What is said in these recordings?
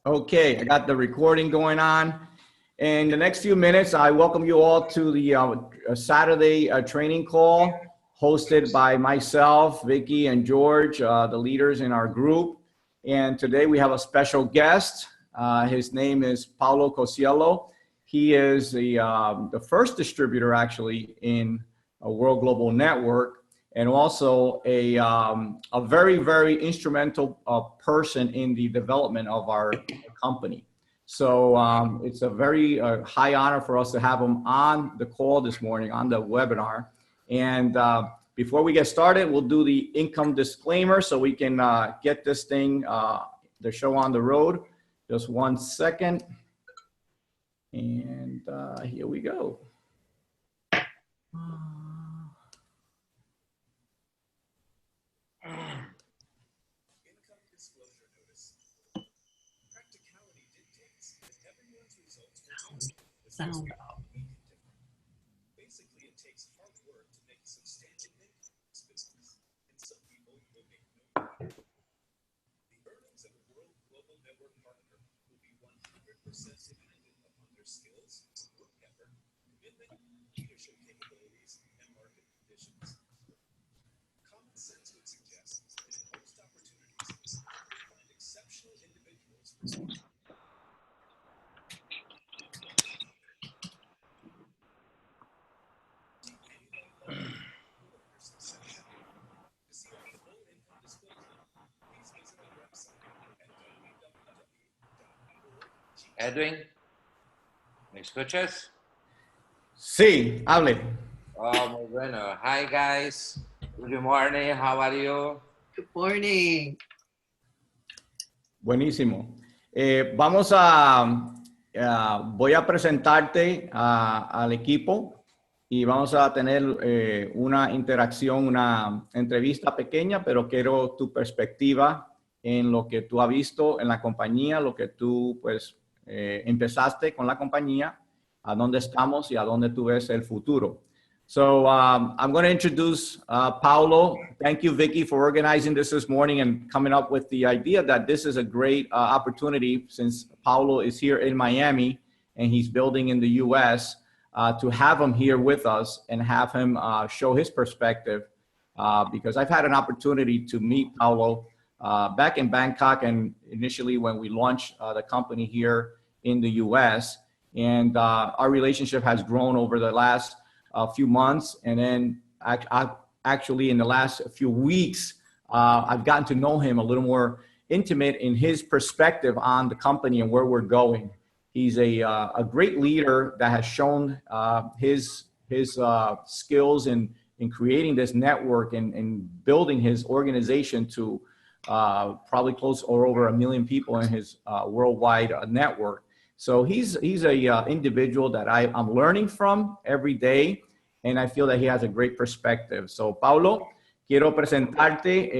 Okay, I got the recording going on. In the next few minutes, I welcome you all to the Saturday training call hosted by myself, Vickie, and George, the leaders in our group. And today we have a special guest. His name is Paulo Cosiello. He is the first distributor actually in a World Global Network, and also a very, very instrumental person in the development of our company. So it's a very high honor for us to have him on the call this morning, on the webinar. And before we get started, we'll do the income disclaimer so we can get this thing, the show on the road. Just 1 second. And here we go. Sound. Basically, it takes hard work to make a substantial income in this business, and some people will make no money. The earnings of a World Global Network partner will be 100% dependent upon their skills, work effort, commitment, leadership capabilities, and market conditions. Common sense would suggest that in most opportunities, you will find exceptional individuals for Edwin, ¿me escuchas? Sí, hable. Oh, muy bueno. Hi, guys. Good morning. How are you? Good morning. Buenísimo. Voy a presentarte al equipo y vamos a tener una interacción, una entrevista pequeña, pero quiero tu perspectiva en lo que tú has visto en la compañía, lo que tú pues empezaste con la compañía, a dónde estamos y a dónde tú ves el futuro. So I'm going to introduce Paulo. Thank you, Vickie, for organizing this morning and coming up with the idea that this is a great opportunity, since Paulo is here in Miami and he's building in the US, to have him here with us and have him show his perspective, because I've had an opportunity to meet Paulo back in Bangkok, and initially when we launched the company here in the US. And our relationship has grown over the last few months, and then actually in the last few weeks, I've gotten to know him a little more intimate in his perspective on the company and where we're going. He's a great leader that has shown his skills in creating this network and building his organization to probably close or over 1 million people in his worldwide network. So he's a individual that I'm learning from every day, and I feel that he has a great perspective. So Paulo, quiero presentarte.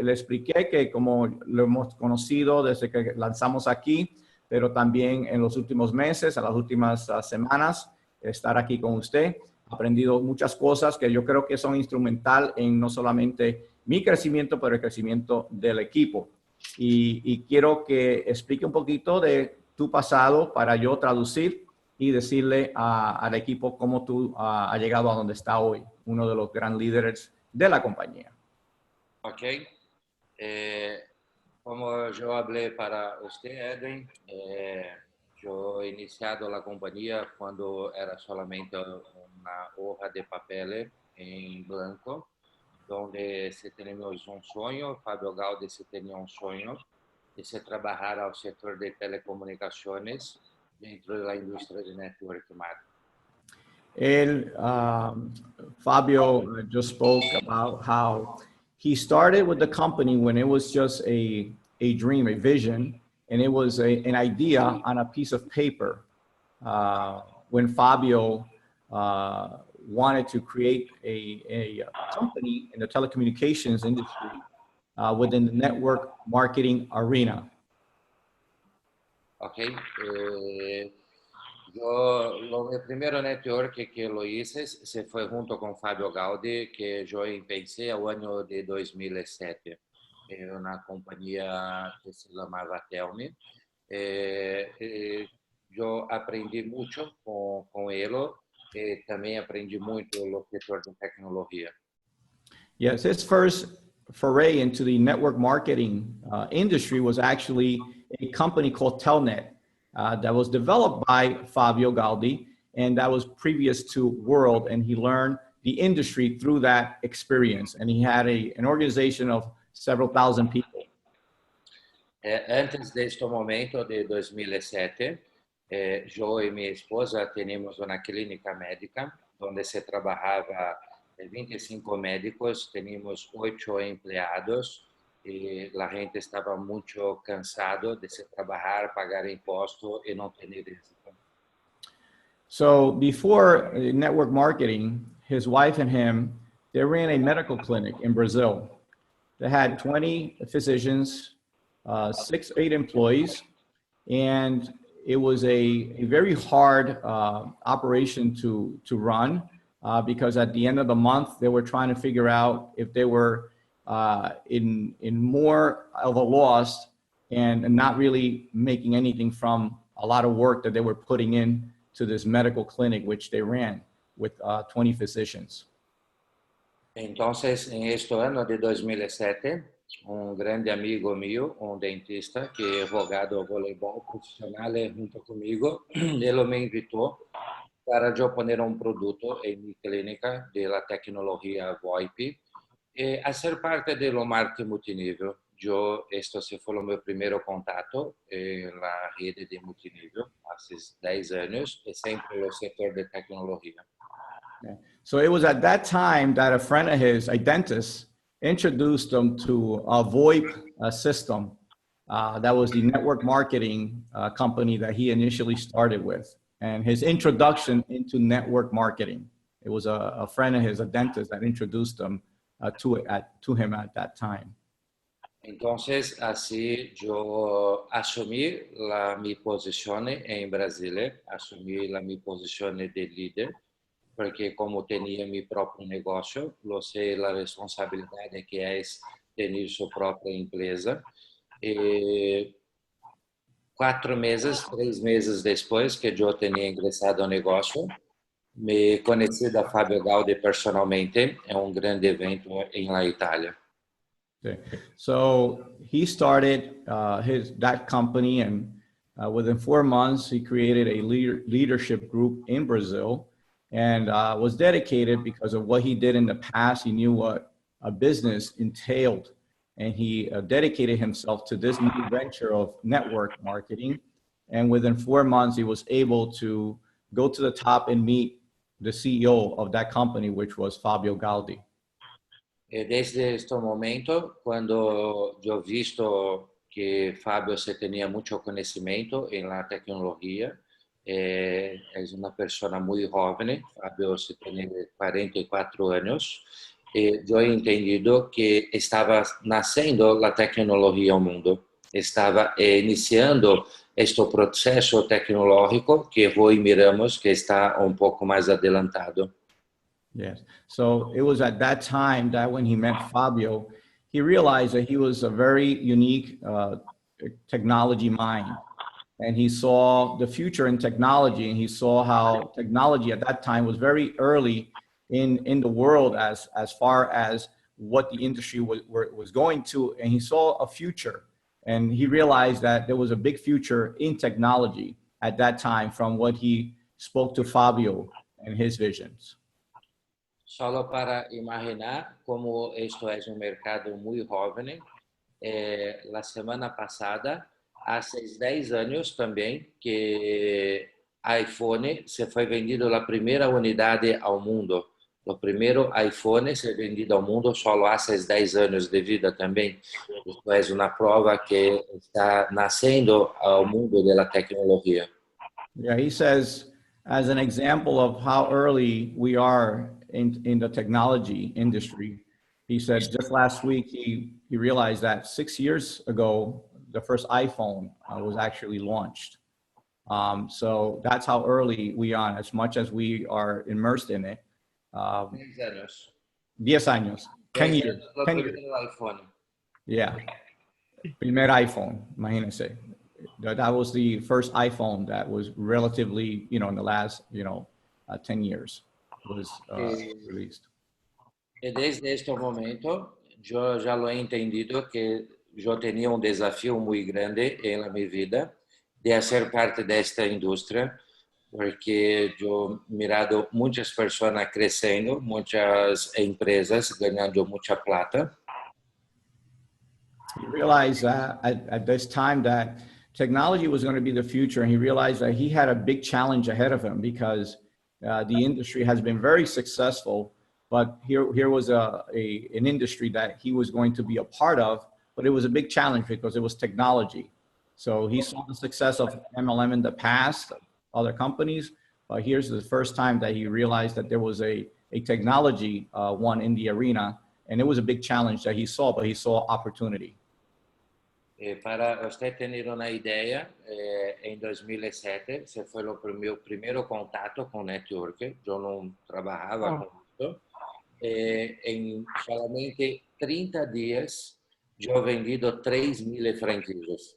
Le expliqué que como lo hemos conocido desde que lanzamos aquí, pero también en los últimos meses, en las últimas semanas, estar aquí con usted. He aprendido muchas cosas que yo creo que son instrumental en no solamente mi crecimiento, pero el crecimiento del equipo. Y quiero que explique un poquito de tu pasado para yo traducir y decirle al equipo cómo tú has llegado a donde está hoy, uno de los gran líderes de la compañía. Ok. Como yo hablé para usted, Edwin, yo he iniciado la compañía cuando era solamente una hoja de papel en blanco, donde se teníamos un sueño, Fabio Gaudi se tenía un sueño de se trabajar al sector de telecomunicaciones dentro de la industria de network marketing. Fabio just spoke about how he started with the company when it was just a dream, a vision, and it was an idea on a piece of paper. When Fabio wanted to create a company in the telecommunications industry within the network marketing arena. Ok. Yo, el primer network que lo hice se fue junto con Fabio Gaudi, que yo empecé el año de 2007 en una compañía que se llamaba Telme. Yo aprendí mucho con Helo. Também aprendi muito no setor de tecnologia. Yes, his first foray into the network marketing industry was actually a company called Telnet that was developed by Fabio Galdi, and that was previous to World, and he learned the industry through that experience, and he had an organization of several thousand people. Antes deste momento de 2007, yo y mi esposa teníamos una clínica médica donde se trabajaba 25 médicos, teníamos 8 empleados y la gente estaba mucho cansado de se trabajar, pagar impuestos y no tener éxito. So before network marketing, his wife and him, they ran a medical clinic in Brazil. They had 20 physicians, 8 employees, and it was a very hard operation to run because at the end of the month, they were trying to figure out if they were in more of a loss and not really making anything from a lot of work that they were putting in to this medical clinic, which they ran with 20 physicians. Entonces, en este año de 2007, un grande amigo mío, un dentista que es jugado voleibol profesional junto conmigo, él me invitó para yo poner un producto en mi clínica de la tecnología VoIP y hacer parte de lo marketing multinivel. Esto se fue mi primer contacto en la red de multinivel hace 10 años y siempre en el sector de tecnología. Okay. So it was at that time that a friend of his, a dentist, introduced him to a VoIP system. That was the network marketing company that he initially started with. And his introduction into network marketing, it was a friend of his, a dentist, that introduced him to him at that time. Entonces, así yo asumí mi posición en Brasil, asumí mi posición de líder, porque como tenía mi propio negocio, lo sé la responsabilidad que es tener su propia empresa. 4 meses, 3 meses después que yo tenía ingresado al negocio, me conocí a Fabio Galdi personalmente en un gran evento en la Italia. Okay. So he started that company, and within 4 months, he created a leadership group in Brazil, and was dedicated because of what he did in the past. He knew what a business entailed, and he dedicated himself to this new venture of network marketing. And within 4 months, he was able to go to the top and meet the CEO of that company, which was Fabio Galdi. Desde este momento, cuando yo visto que Fabio se tenía mucho conocimiento en la tecnología, es una persona muy joven, Fabio se tiene 44 años, yo he entendido que estaba naciendo la tecnología al mundo, estaba iniciando este proceso tecnológico que hoy miramos que está un poco más adelantado. Yes. So it was at that time that when he met Fabio, he realized that he was a very unique technology mind. And he saw the future in technology, and he saw how technology at that time was very early in the world as far as what the industry was going to. And he saw a future, and he realized that there was a big future in technology at that time from what he spoke to Fabio and his visions. Solo para imaginar como esto es un mercado muy joven, la semana pasada, hace 10 años también, que iPhone se fue vendido la primera unidad al mundo. Lo primero iPhone se vendido al mundo solo hace 10 años de vida también. Esto es una prueba que está naciendo al mundo de la tecnología. Yeah, he says, as an example of how early we are in the technology industry, he said just last week he realized that 6 years ago the first iPhone was actually launched. So that's how early we are, as much as we are immersed in it. 10 años. 10 años. 10 years. 10 years. iPhone. Yeah. Primer iPhone, imagínense. That was the first iPhone that was relatively, in the last, 10 years was released. Y desde este momento, yo ya lo he entendido que yo tenía un desafío muy grande en mi vida de hacer parte de esta industria, porque yo he mirado muchas personas creciendo, muchas empresas ganando mucha plata. He realized that at this time that technology was going to be the future, and he realized that he had a big challenge ahead of him because the industry has been very successful, but here was an industry that he was going to be a part of, but it was a big challenge because it was technology. So he saw the success of MLM in the past, other companies, but here's the first time that he realized that there was a technology one in the arena, and it was a big challenge that he saw, but he saw opportunity. Para usted tener una idea, en 2007 ese fue mi primer contacto con network. Yo no trabajaba con esto. En solamente 30 días yo he vendido 3.000 franquicias.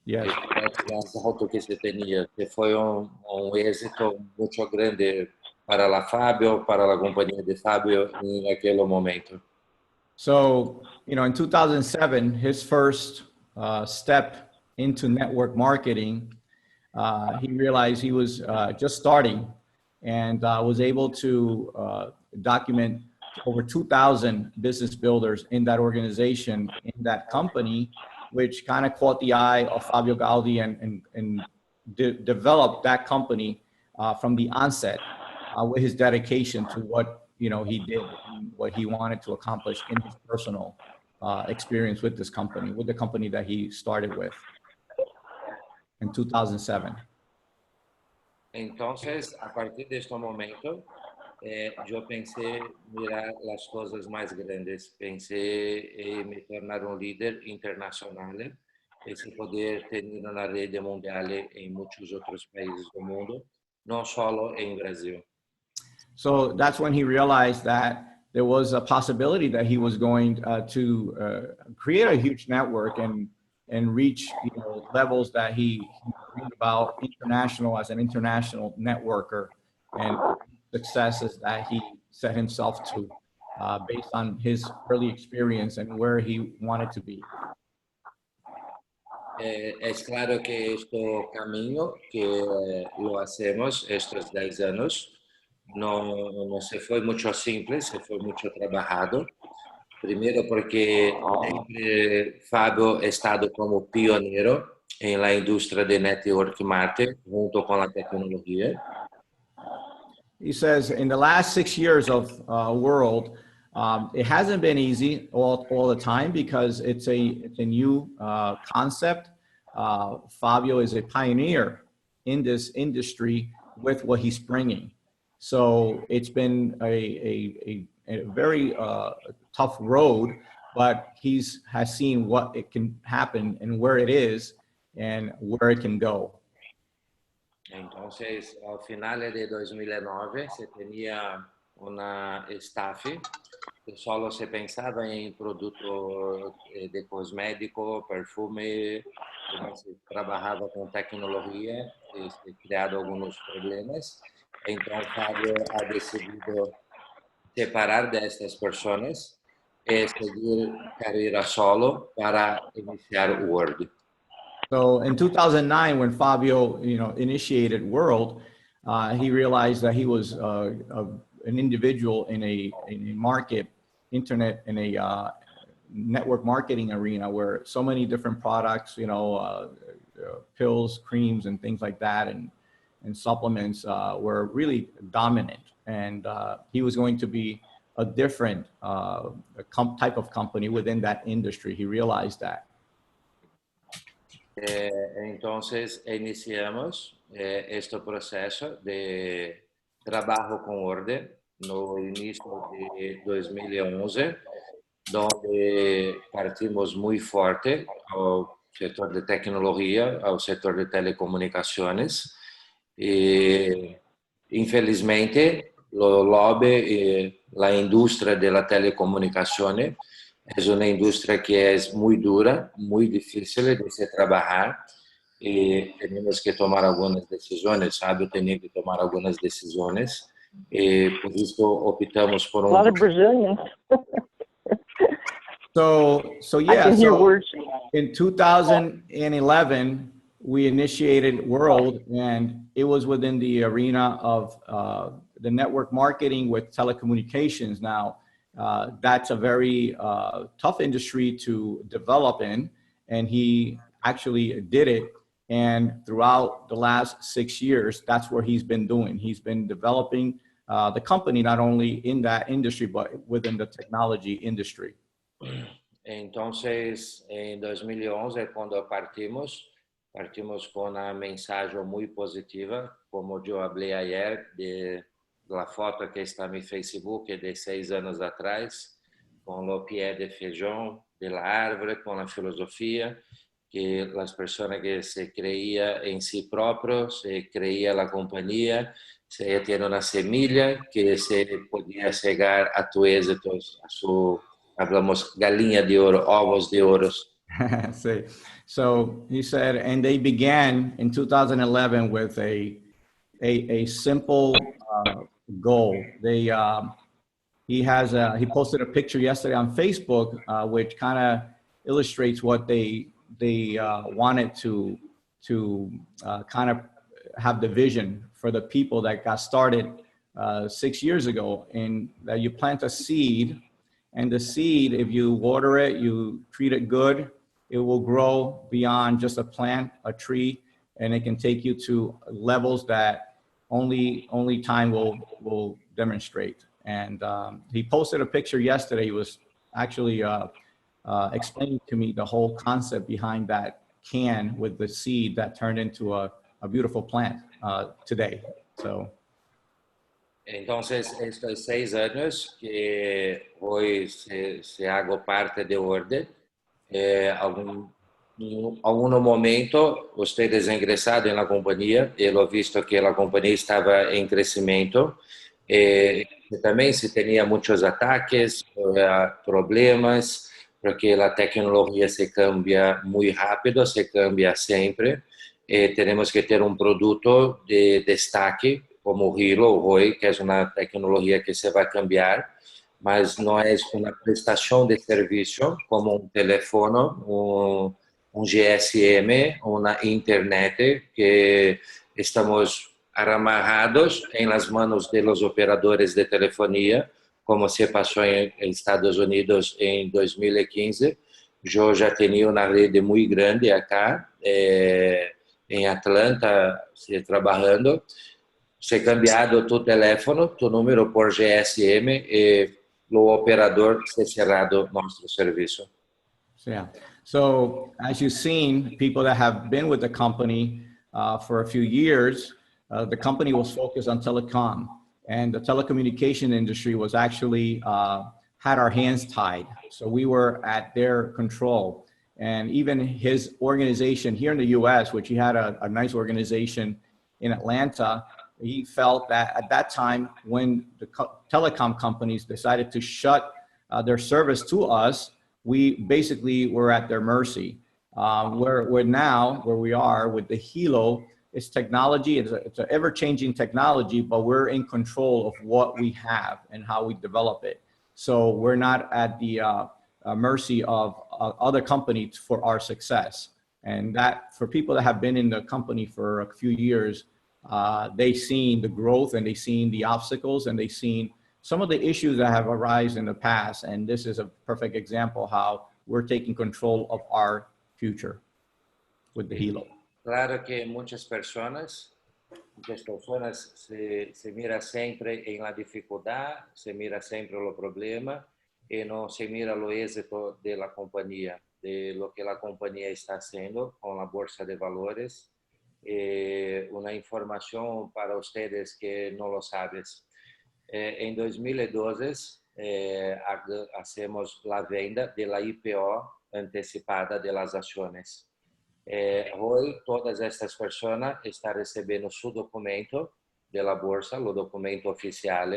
Yes. Es alto que se tenía, que fue un éxito mucho grande para la Fabio, para la compañía de Fabio en aquel momento. So, in 2007, his first step into network marketing, he realized he was just starting and was able to document over 2,000 business builders in that organization, in that company, which kind of caught the eye of Fabio Gaudi and developed that company from the onset with his dedication to what he did and what he wanted to accomplish in his personal experience with this company, with the company that he started with in 2007. Entonces, a partir de este momento, yo pensé mirar las cosas más grandes, pensé me tornar un líder internacional, y poder tener una red mundial en muchos otros países del mundo, no solo en Brasil. So that's when he realized that there was a possibility that he was going to create a huge network and reach levels that he dreamed about international as an international networker and successes that he set himself to based on his early experience and where he wanted to be. Es claro que este camino que lo hacemos estos 10 años no se fue mucho simple, se fue mucho trabajado. Primero porque siempre Fabio ha estado como pionero en la industria de network marketing junto con la tecnología. He says in the last 6 years of world, it hasn't been easy all the time because it's a new concept. Fabio is a pioneer in this industry with what he's bringing. So it's been a very tough road, but has seen what it can happen and where it is and where it can go. Entonces, al final de 2009 se tenía una staff que solo se pensaba en productos de cosmético, perfume, se trabajaba con tecnología, creado algunos problemas. Entonces, Fabio ha decidido separar de estas personas y seguir carrera solo para iniciar Word. So in 2009, when Fabio, initiated World, he realized that he was an individual in a market, internet, in a network marketing arena where so many different products, pills, creams, and things like that, and supplements were really dominant. And he was going to be a different type of company within that industry. He realized that. Entonces iniciamos este proceso de trabajo con Word no inicio de 2011, donde partimos muy fuerte al sector de tecnología, al sector de telecomunicaciones. Infelizmente, lo lobby, la industria de la telecomunicaciones es una industria que es muy dura, muy difícil de se trabajar e temos que tomar algumas decisões, sabe? Eu tenho que tomar algumas decisões e por isso optamos por A lot of Brazilians. So I yeah, can hear so words. in 2011, we initiated World, and it was within the arena of the network marketing with telecommunications. Now, that's a very tough industry to develop in, and he actually did it. And throughout the last 6 years, that's what he's been doing. He's been developing the company, not only in that industry, but within the technology industry. Então, em 2011 é quando partimos com uma mensagem muito positiva, como eu falei ayer, da foto que está no Facebook de 6 anos atrás, com o pé de feijão, da árvore, com a filosofia, que as pessoas que se creiam em si próprios, se creiam na companhia, se tinham uma semilha que se podia chegar a tu êxito, a su hablamos galinha de oro, ovos de oros. So he said, and they began in 2011 with a simple goal. He posted a picture yesterday on Facebook, which kind of illustrates what they wanted to kind of have the vision for the people that got started 6 years ago, in that you plant a seed. And the seed, if you water it, you treat it good, it will grow beyond just a plant, a tree, and it can take you to levels that only time will demonstrate. And he posted a picture yesterday. He was actually explaining to me the whole concept behind that can with the seed that turned into a beautiful plant today. So. Então, estes 6 anos que hoje se hago parte de Orde, em algum momento, vocês ingressaram na companhia, e eu visto que a companhia estava em crescimento, e também se tinha muitos ataques, problemas, porque a tecnologia se cambia muito rápido, se cambia sempre, e temos que ter produto de destaque, como o Helo hoje, que é uma tecnologia que se vai cambiar, mas não é uma prestação de serviço como telefone, GSM, uma internet, que estamos amarrados em las manos de los operadores de telefonia, como se passou em Estados Unidos em 2015. Eu já tinha uma rede muito grande acá, em Atlanta, trabalhando. Se cambiado tu teléfono, tu número por GSM e o operador se cerrado nosso serviço. Yeah. So as you've seen, people that have been with the company for a few years, the company was focused on telecom, and the telecommunication industry was actually had our hands tied. So we were at their control. And even his organization here in the US, which he had a nice organization in Atlanta, he felt that at that time, when the telecom companies decided to shut their service to us, we basically were at their mercy. Where now, where we are with the Helo, it's technology, it's an ever-changing technology, but we're in control of what we have and how we develop it. So we're not at the mercy of other companies for our success. And that, for people that have been in the company for a few years, they've seen the growth, and they've seen the obstacles, and they've seen some of the issues that have arisen in the past. And this is a perfect example how we're taking control of our future with the Helo. Claro que muitas pessoas se mira sempre em la dificuldade, se mira sempre o problema e não se mira o êxito da companhia, de lo que a companhia está haciendo com a bolsa de valores. Uma informação para vocês que não lo sabes. Em 2012, hacemos a venda da IPO antecipada de las ações. Hoje, todas estas pessoas estão recebendo seu documento da bolsa, o documento oficial.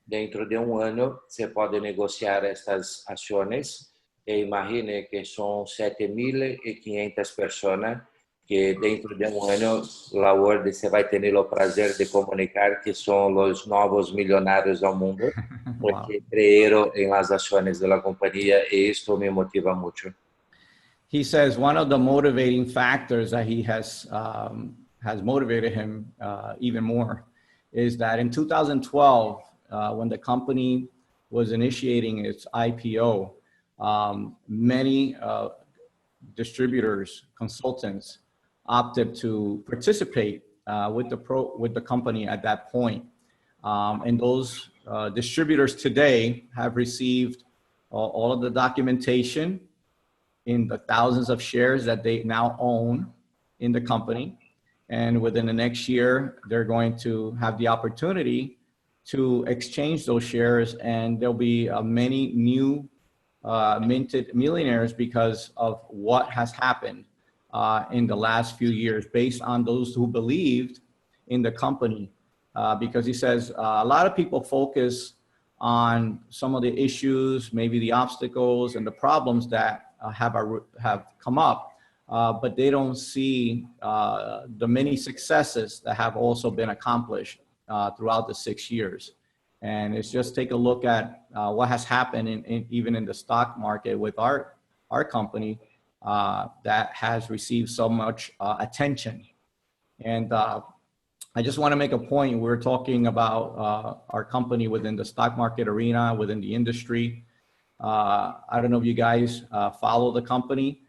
Dentro de ano, se pode negociar estas ações. E imagine que são 7.500 pessoas que dentro de un año la World se va a tener el placer de comunicar que son los nuevos millonarios del mundo, Wow. porque creyeron en las acciones de la compañía y esto me motiva mucho. He says one of the motivating factors that he has motivated him even more is that in 2012, when the company was initiating its IPO, many distributors, consultants opted to participate with the company at that point. And those distributors today have received all of the documentation in the thousands of shares that they now own in the company. And within the next year, they're going to have the opportunity to exchange those shares, and there'll be many new minted millionaires because of what has happened in the last few years based on those who believed in the company. Because he says a lot of people focus on some of the issues, maybe the obstacles and the problems that have come up, but they don't see the many successes that have also been accomplished throughout the 6 years. And it's just take a look at what has happened even in the stock market with our company that has received so much attention. And I just want to make a point. We're talking about our company within the stock market arena, within the industry. I don't know if you guys follow the company.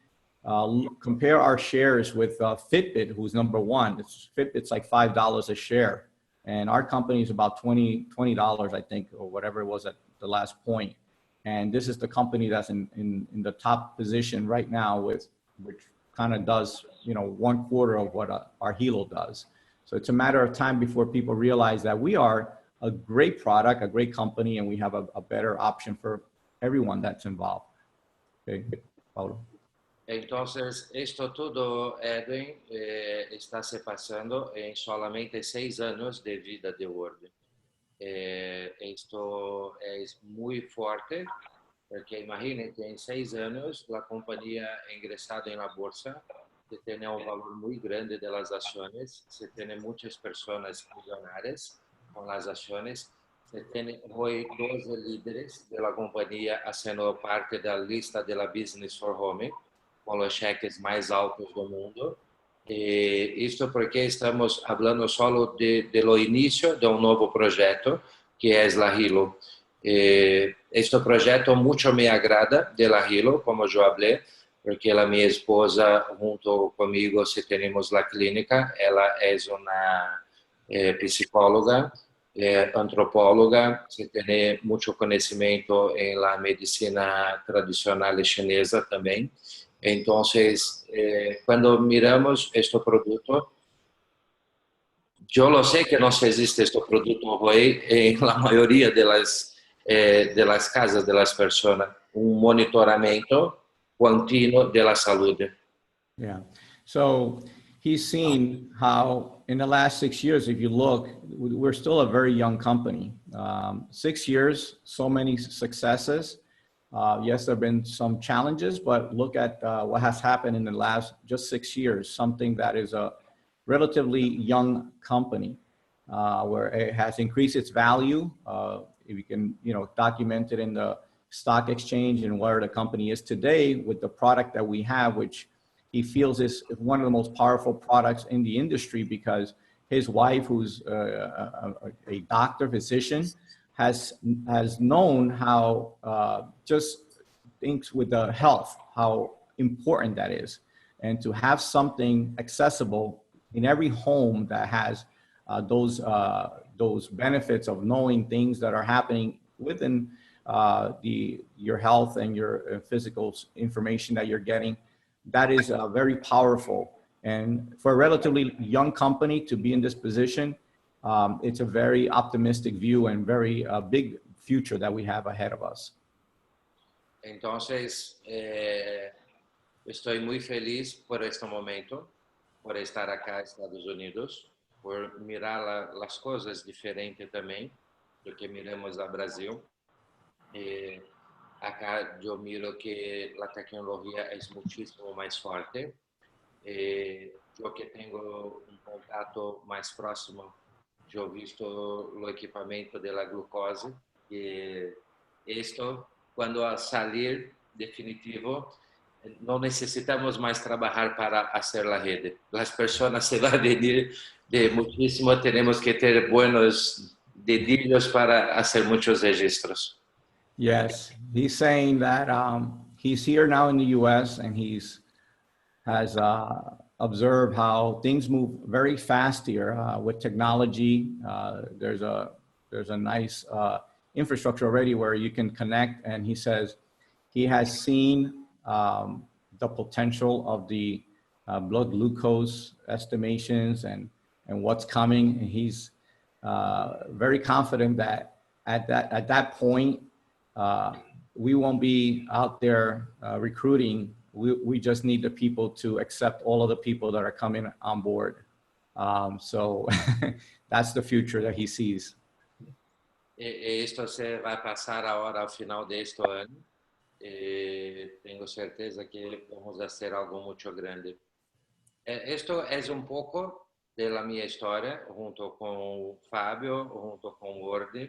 Compare our shares with Fitbit, who's number one. Fitbit's like $5 a share. And our company is about $20, I think, or whatever it was at the last point. And this is the company that's in the top position right now, which kind of does, 1/4 of what our Helo does. So it's a matter of time before people realize that we are a great product, a great company, and we have a better option for everyone that's involved. Okay, Paulo. Entonces, esto todo, Edwin, está se pasando en solamente 6 años de vida de Word. Esto es muy fuerte, porque imagínate, en 6 años la compañía ha ingresado en la bolsa, se tiene un valor muy grande de las acciones, se tiene muchas personas millonarias con las acciones, se tiene hoy 12 líderes de la compañía haciendo parte de la lista de la Business for Home, con los cheques más altos del mundo. Esto porque estamos hablando solo de lo inicio de un nuevo proyecto, que es la Helo. Este proyecto mucho me agrada de la Helo, como yo hablé, porque mi esposa junto conmigo si tenemos la clínica, ella es una psicóloga, antropóloga, se tiene mucho conocimiento en la medicina tradicional chinesa también. Entonces, cuando miramos este producto, yo lo sé que no existe este producto hoy en la mayoría de las casas de las personas, un monitoramiento continuo de la salud. Yeah. So he's seen how in the last 6 years, if you look, we're still a very young company. 6 years, so many successes. Yes, there have been some challenges, but look at what has happened in the last just 6 years, something that is a relatively young company where it has increased its value. If you can, document it in the stock exchange and where the company is today with the product that we have, which he feels is one of the most powerful products in the industry because his wife, who's a doctor, physician, has known how just things with the health, how important that is. And to have something accessible in every home that has those benefits of knowing things that are happening within your health and your physical information that you're getting, that is very powerful. And for a relatively young company to be in this position, it's a very optimistic view and very big future that we have ahead of us. Entonces, estoy muy feliz por este momento, por estar acá en Estados Unidos, por mirar las cosas diferentes también, do que miramos a Brasil. Acá yo miro que la tecnología es muchísimo más fuerte. Yo que tengo un contato más próximo, yo he visto el equipamiento de la glucose, y esto, cuando al salir definitivo, no necesitamos más trabajar para hacer la red. Las personas se van a venir de muchísimo, tenemos que tener buenos dedillos para hacer muchos registros. Yes, he's saying that he's here now in the U.S. and has observed how things move very fast here with technology. There's a nice infrastructure already where you can connect, and he says he has seen the potential of the blood glucose estimations and what's coming. And he's very confident that at that point, we won't be out there recruiting. We just need the people to accept all of the people that are coming on board. So that's the future that he sees. Esto se va a pasar ahora al final de este año. Tengo certeza que vamos a hacer algo mucho grande. Esto es un poco de la mi historia, junto con Fábio, junto con Word.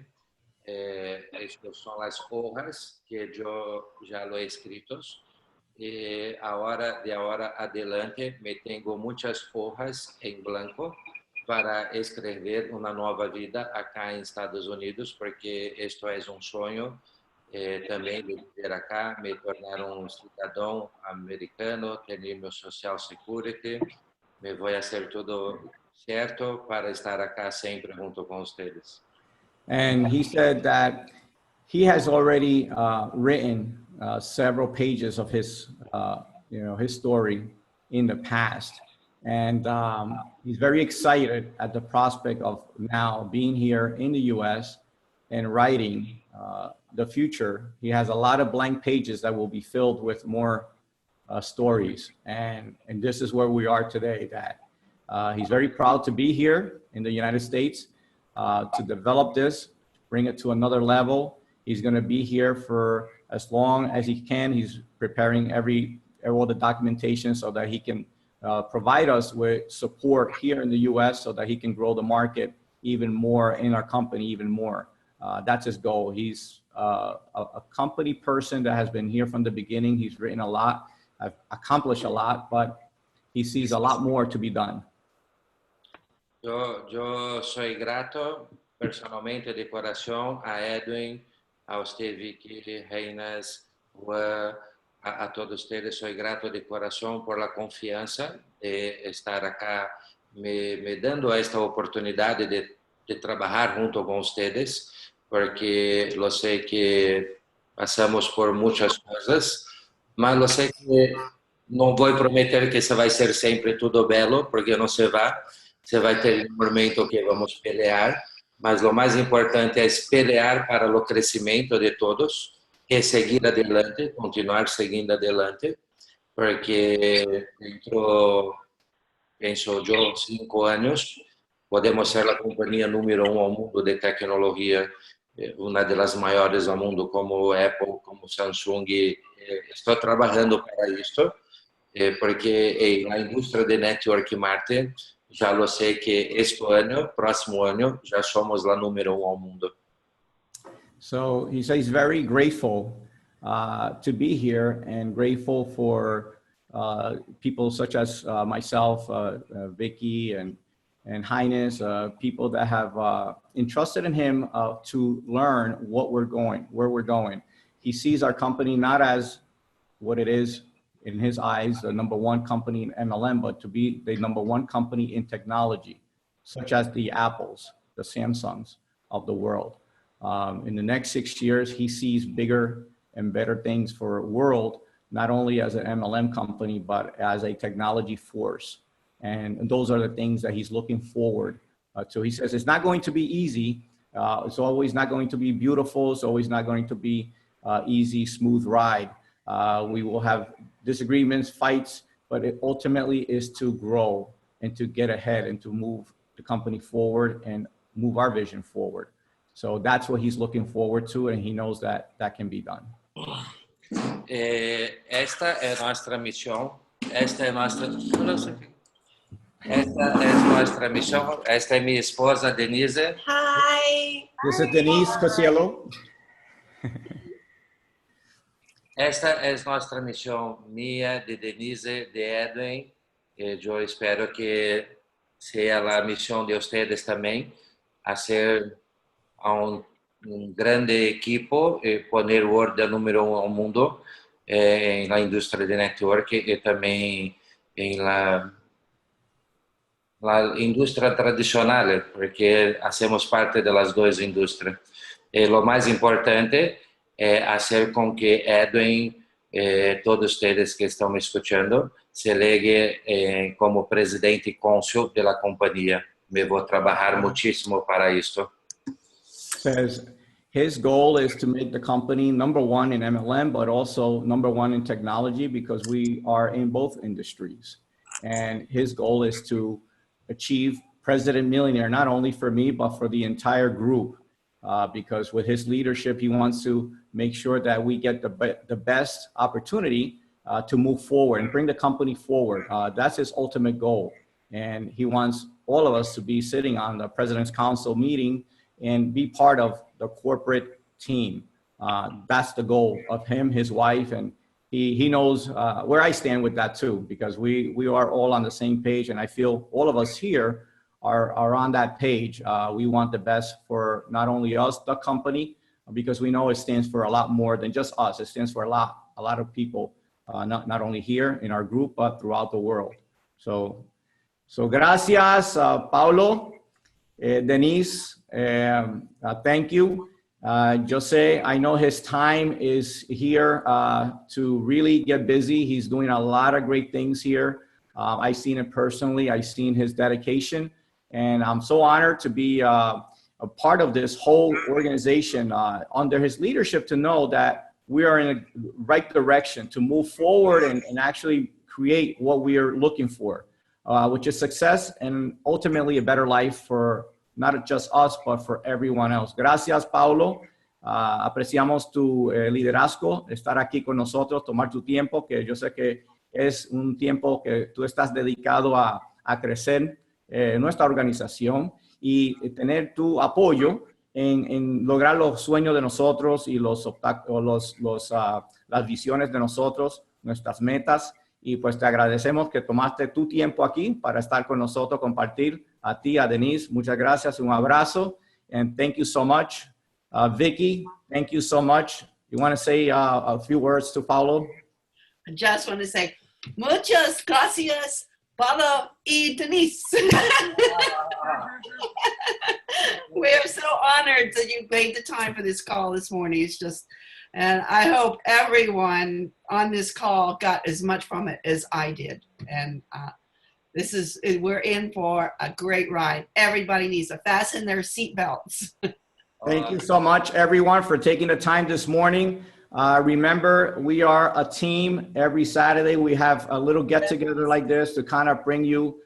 Estas son las hojas que yo ya lo he escrito. De ahora adelante me tengo muchas hojas en blanco para escrever una nueva vida acá en Estados Unidos, porque esto es un sueño también de vivir acá, me tornar un ciudadano americano, tener mi social security, me voy a hacer todo cierto para estar acá siempre junto con ustedes. And he said that he has already written several pages of his, his story in the past. And he's very excited at the prospect of now being here in the US and writing the future. He has a lot of blank pages that will be filled with more stories. And this is where we are today, that he's very proud to be here in the United States to develop this, bring it to another level. He's going to be here for as long as he can. He's preparing all the documentation so that he can provide us with support here in the US so that he can grow the market even more in our company, even more. That's his goal. He's a company person that has been here from the beginning. He's written a lot, accomplished a lot, but he sees a lot more to be done. Yo soy grato personalmente de corazón a Edwin, a usted Vickie, Reinas, a todos ustedes. Soy grato de corazón por la confianza de estar acá, me dando esta oportunidad de trabajar junto con ustedes, porque lo sé que pasamos por muchas cosas, mas lo sé que no voy a prometer que se va a ser siempre todo belo, porque no se va. Se vai ter um momento que vamos pelear, mas o mais importante é pelear para o crescimento de todos, e seguir adelante, continuar seguindo adelante, porque dentro, penso eu, 5 anos, podemos ser a companhia número 1 ao mundo de tecnologia, uma das maiores ao mundo, como Apple, como Samsung. Estou trabalhando para isso, porque na indústria de network marketing, já lo sei que este ano, próximo ano, já somos lá número 1 ao mundo. So he says he's very grateful to be here and grateful for people such as myself, Vickie, and Highness, people that have entrusted in him to learn where we're going. He sees our company not as what it is in his eyes, the number 1 company in MLM, but to be the number 1 company in technology, such as the Apples, the Samsungs of the world. In the next 6 years, he sees bigger and better things for the world, not only as an MLM company, but as a technology force. And those are the things that he's looking forward to. He says it's not going to be easy. It's always not going to be beautiful. It's always not going to be easy, smooth ride. We will have disagreements, fights, but it ultimately is to grow and to get ahead and to move the company forward and move our vision forward. So that's what he's looking forward to, and he knows that that can be done. Esta é nossa missão Esta es nuestra misión. Esta es mi esposa, Denise. Hi. This is Denise Cosiello. Esta es nuestra misión mía, de Denise, de Edwin. Yo espero que sea la misión de ustedes también, hacer a un grande equipo y poner Word de número 1 al mundo en la industria de network y también en la industria tradicional, porque hacemos parte de las dos industrias. Lo más importante es hacer con que Edwin, todos ustedes que están me escuchando, se elegue como presidente y cónsul de la compañía. Me voy a trabajar muchísimo para esto. Says his goal is to make the company number 1 in MLM, but also number 1 in technology, because we are in both industries. And his goal is to achieve President Millionaire, not only for me, but for the entire group. Because with his leadership, he wants to make sure that we get the best opportunity to move forward and bring the company forward. That's his ultimate goal. And he wants all of us to be sitting on the President's Council meeting and be part of the corporate team. That's the goal of him, his wife, and he knows where I stand with that too, because we are all on the same page, and I feel all of us here are on that page. We want the best for not only us, the company, because we know it stands for a lot more than just us. It stands for a lot of people, not only here in our group, but throughout the world. So gracias, Paulo, Denise. Thank you. Jose, I know his time is here to really get busy. He's doing a lot of great things here. I've seen it personally. I've seen his dedication, and I'm so honored to be a part of this whole organization under his leadership, to know that we are in the right direction to move forward and actually create what we are looking for, which is success and ultimately a better life for not just us, but for everyone else. Gracias, Paulo. Apreciamos tu liderazgo, estar aquí con nosotros, tomar tu tiempo, que yo sé que es un tiempo que tú estás dedicado a crecer nuestra organización y tener tu apoyo en lograr los sueños de nosotros y las visiones de nosotros, nuestras metas. Y pues te agradecemos que tomaste tu tiempo aquí para estar con nosotros, compartir. A ti, a Denise, muchas gracias, un abrazo, and thank you so much. Vickie, thank you so much. You want to say a few words to Paulo? I just want to say, muchas gracias, Paulo y Denise. We're so honored that you made the time for this call this morning. It's just, and I hope everyone on this call got as much from it as I did. And we're in for a great ride. Everybody needs to fasten their seatbelts. Thank you so much, everyone, for taking the time this morning. Remember, we are a team. Every Saturday, we have a little get-together like this to kind of bring you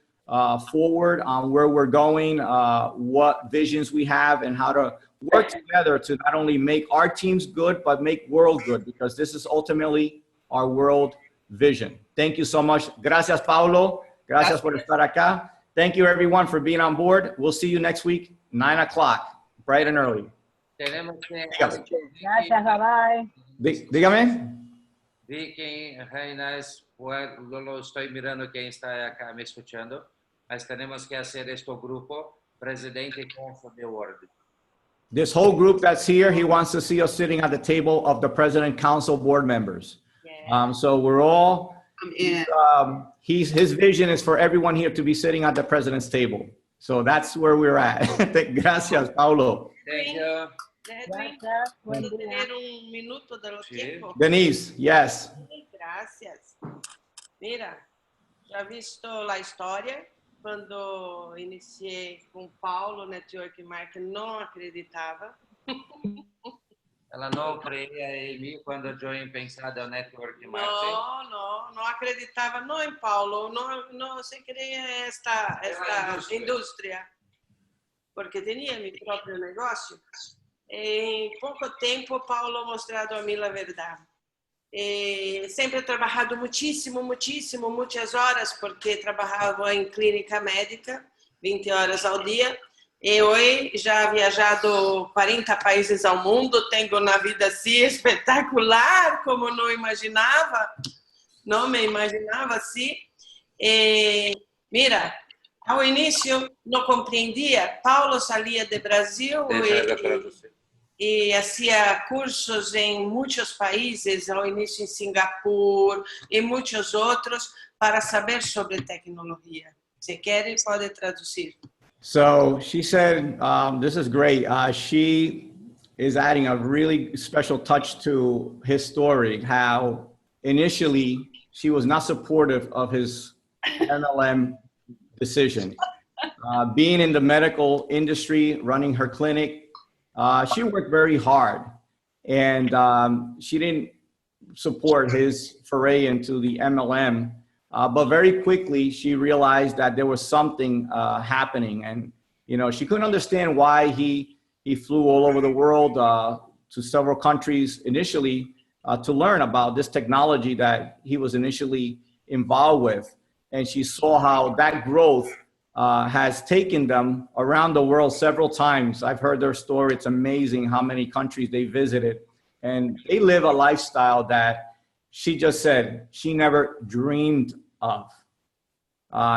forward on where we're going, what visions we have, and how to work together to not only make our teams good, but make world good, because this is ultimately our world vision. Thank you so much. Gracias, Paulo. Gracias por estar acá. Thank you, everyone, for being on board. We'll see you next week, 9 o'clock, bright and early. Tenemos que... Gracias, bye. Dígame. Vickie, Reinas, lo estoy mirando quien está acá me escuchando, mas tenemos que hacer este grupo, presidente y cónsul de Word. This whole group that's here, he wants to see us sitting at the table of the President Council board members. Yeah. So we're all... His vision is for everyone here to be sitting at the president's table. So that's where we're at. Gracias, Paulo. Thank you. Gracias. ¿Puedo tener un minuto de los tiempos? Denise, yes. Gracias. Mira, já visto a história, quando iniciei com Paulo, Network Marketing, não acreditava. Ela não creia em mim quando eu pensava no network marketing. Não acreditava não em Paulo, não se queria esta indústria, porque tinha meu próprio negócio. Em pouco tempo, Paulo mostrado a mim a verdade. Sempre he trabajado muchísimo, muchas horas, porque trabajaba en clínica médica, 20 horas ao dia. E hoje já he viajado 40 países ao mundo, tenho uma vida assim espetacular, como não me imaginava assim. Mira, ao início não compreendia, Paulo saía do Brasil e hacía cursos em muitos países, ao início em Singapur e muitos outros, para saber sobre tecnologia. Se quer, pode traduzir. So she said, this is great. She is adding a really special touch to his story, how initially she was not supportive of his MLM decision. Being in the medical industry, running her clinic, she worked very hard, and she didn't support his foray into the MLM. But very quickly, she realized that there was something happening, and she couldn't understand why he flew all over the world to several countries initially to learn about this technology that he was initially involved with. And she saw how that growth has taken them around the world several times. I've heard their story. It's amazing how many countries they visited, and they live a lifestyle that she just said she never dreamed of.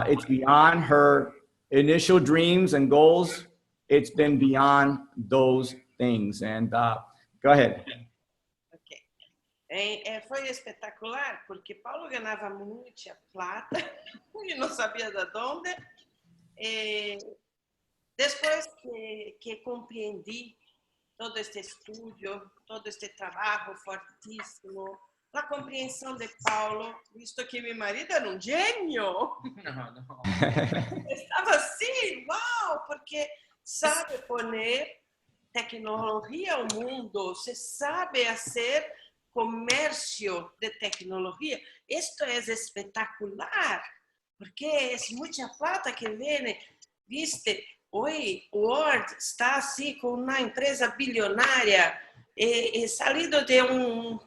It's beyond her initial dreams and goals. It's been beyond those things. And go ahead. Okay. Foi espetacular, porque Paulo ganhava muita plata e não sabia de onde. Depois que compreendi todo este estudo, todo este trabalho fortíssimo, a compreensão de Paulo, visto que meu marido era um gênio. Não. Estava assim, uau, porque sabe poner tecnologia ao mundo, se sabe fazer comércio de tecnologia. Isto é espetacular, porque é muita plata que vem, viste, hoje o Word está assim com uma empresa bilionária, salido de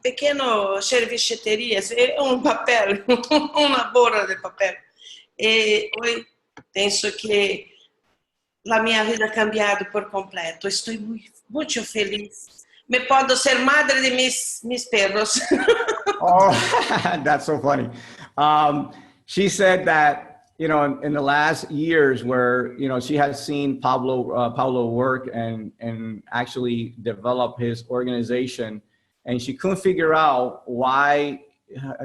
pequeno serviceteria, papel, uma borra de papel. Hoje penso que a minha vida ha cambiado por completo. Estou muito feliz. Me posso ser madre de mis perros. Oh, that's so funny. She said that, in the last years where, she has seen Paulo work and actually develop his organization, and she couldn't figure out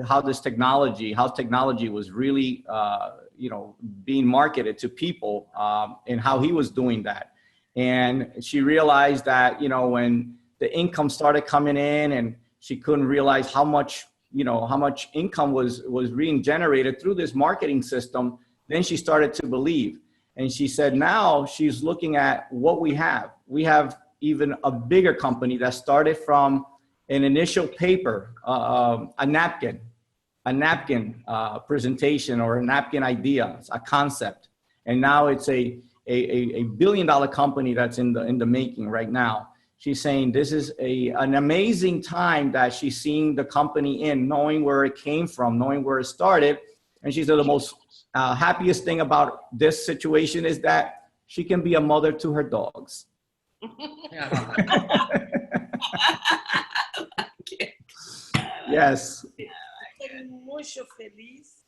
how technology was really, being marketed to people, and how he was doing that. And she realized that, when the income started coming in, and she couldn't realize how much income was being generated through this marketing system, then she started to believe. And she said now she's looking at what we have. We have even a bigger company that started from an initial paper, a napkin presentation, or a napkin idea, a concept. And now it's a $1 billion company that's in the making right now. She's saying this is an amazing time that she's seeing the company knowing where it came from, knowing where it started. And she said the most happiest thing about this situation is that she can be a mother to her dogs. Yes. Estou muito feliz.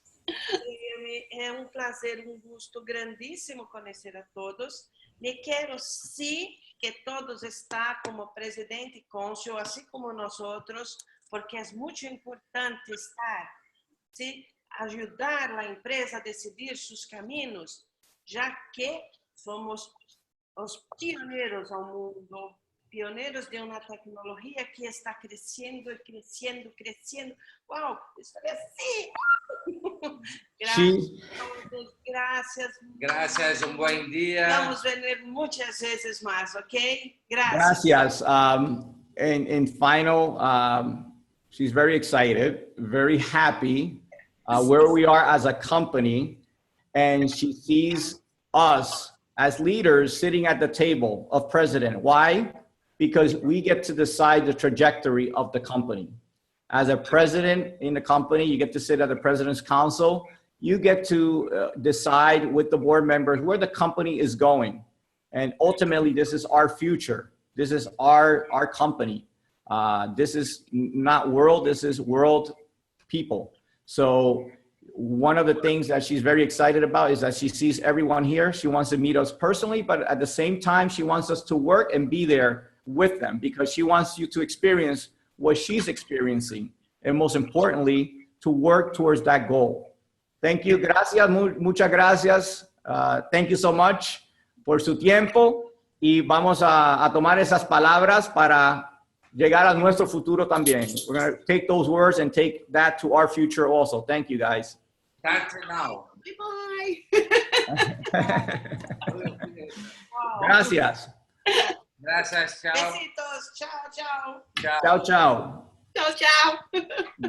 É prazer, gosto grandíssimo conhecer a todos. E quero sim que todos estão como presidente e cônsul, assim como nós outros, porque é muito importante estar, sim, ajudar a empresa a decidir seus caminhos, já que somos os pioneiros ao mundo, pioneiros de uma tecnologia que está crescendo e crescendo, crescendo. Uau, isso é assim! Graças. Gracias, un buen día. Vamos ver muitas vezes mais, ok? Gracias. In final, she's very excited, very happy where we are as a company, and she sees us as leaders sitting at the table of president. Why? Because we get to decide the trajectory of the company. As a president in the company, you get to sit at the president's council. You get to decide with the board members where the company is going. And ultimately, this is our future. This is our company. This is not world, this is world people. So one of the things that she's very excited about is that she sees everyone here. She wants to meet us personally, but at the same time, she wants us to work and be there with them because she wants you to experience what she's experiencing. And most importantly, to work towards that goal. Thank you. Gracias. Muchas gracias. Thank you so much por su tiempo. Y vamos a tomar esas palabras para llegar a nuestro futuro también. We're going to take those words and take that to our future also. Thank you, guys. Start now. Bye-bye. Gracias. Gracias, chao. Besitos. Chao, chao. Chao, chao. Ciao, ciao.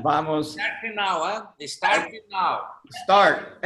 Vamos. Start now, huh? Start now. Start.